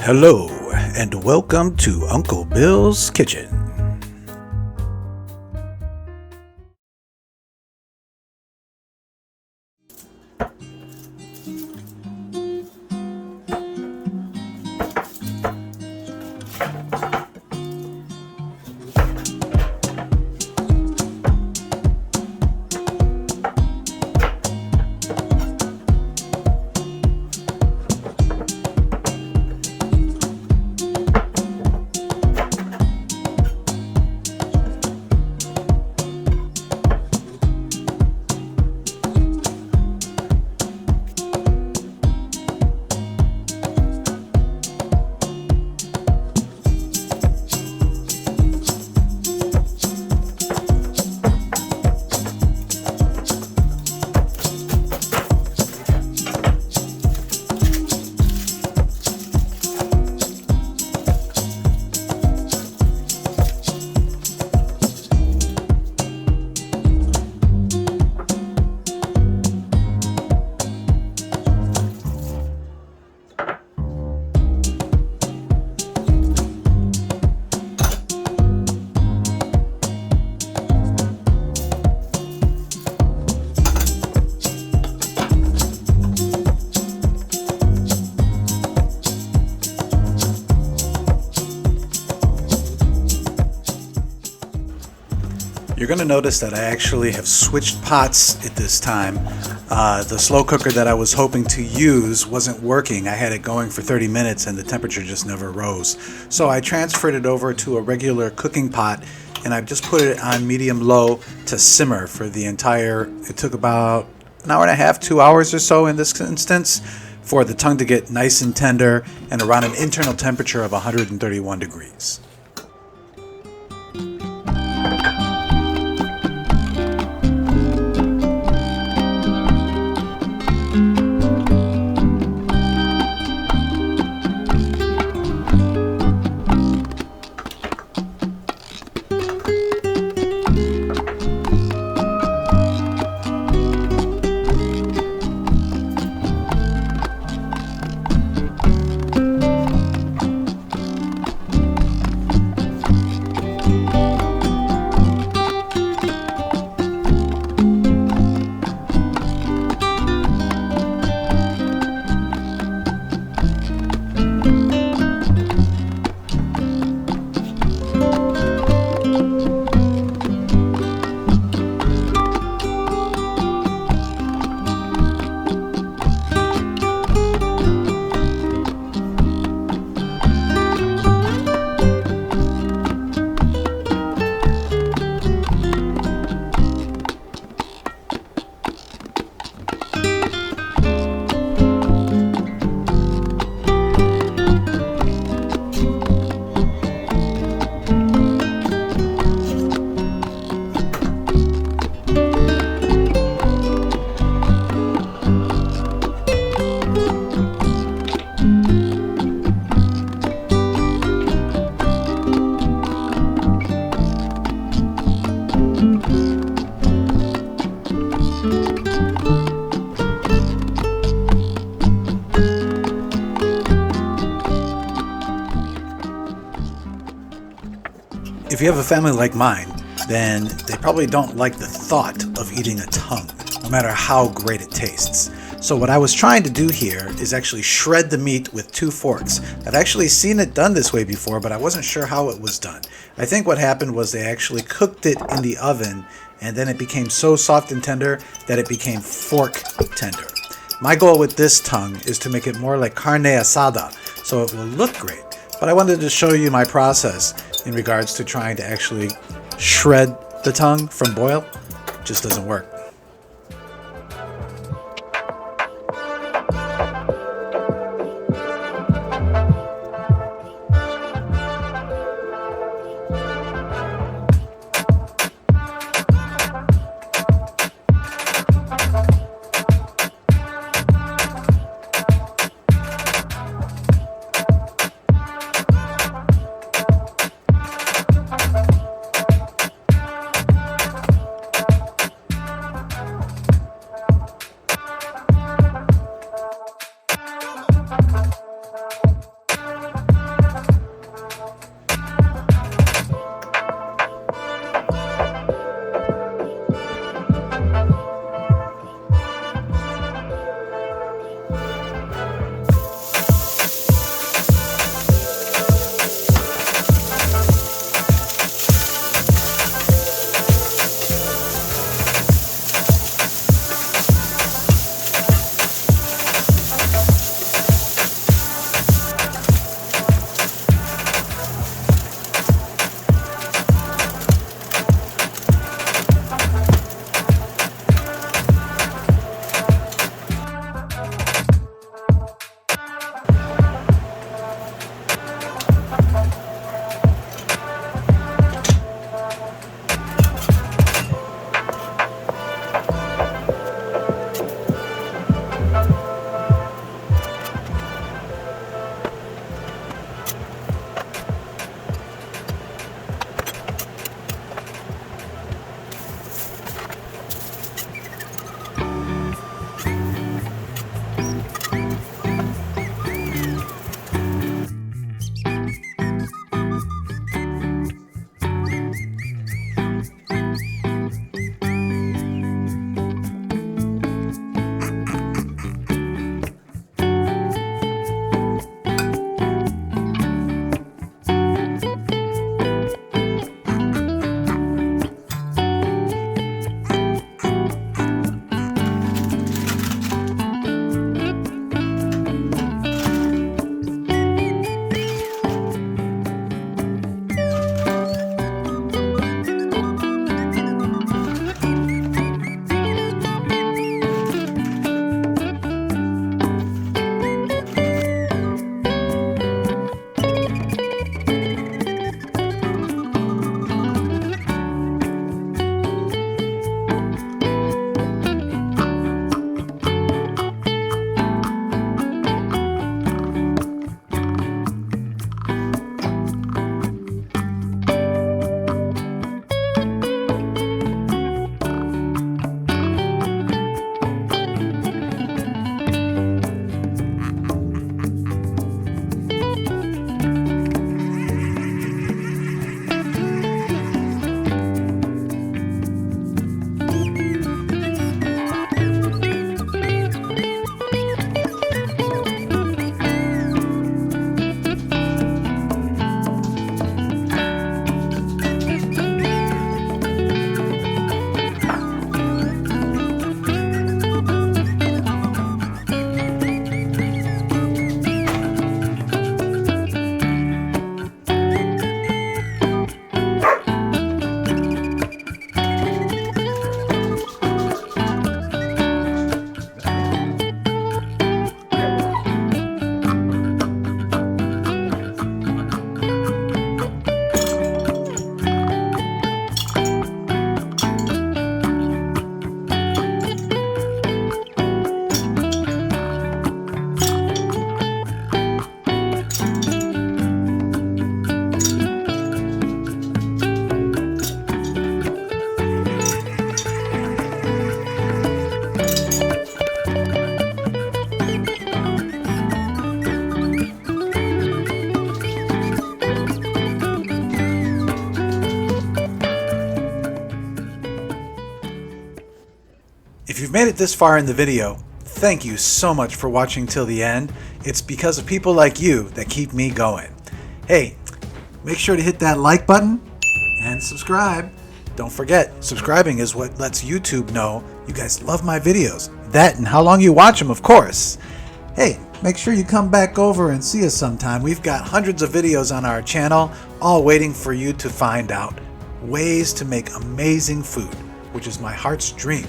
Hello, and welcome to Uncle Bill's Kitchen. You're going to notice that I actually have switched pots at this time. The slow cooker that I was hoping to use wasn't working. I had it going for 30 minutes and the temperature just never rose. So I transferred it over to a regular cooking pot and I've just put it on medium-low to simmer for the it took about an hour and a half, 2 hours or so in this instance, for the tongue to get nice and tender and around an internal temperature of 131 degrees. If you have a family like mine, then they probably don't like the thought of eating a tongue, no matter how great it tastes. So what I was trying to do here is actually shred the meat with 2 forks. I've actually seen it done this way before, but I wasn't sure how it was done. I think what happened was they actually cooked it in the oven, and then it became so soft and tender that it became fork tender. My goal with this tongue is to make it more like carne asada, so it will look great. But I wanted to show you my process in regards to trying to actually shred the tongue from boil. It just doesn't work. you've made it this far in the video, thank you so much for watching till the end. It's because of people like you that keep me going. Hey, make sure to hit that like button and subscribe. Don't forget, subscribing is what lets YouTube know you guys love my videos. That and how long you watch them, of course. Hey, make sure you come back over and see us sometime. We've got hundreds of videos on our channel, all waiting for you to find out ways to make amazing food, which is my heart's dream.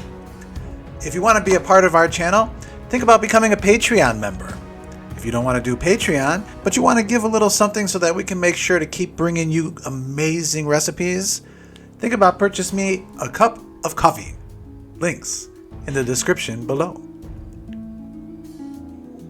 If you want to be a part of our channel, think about becoming a Patreon member. If you don't want to do Patreon, but you want to give a little something so that we can make sure to keep bringing you amazing recipes, think about purchasing me a cup of coffee. Links in the description below.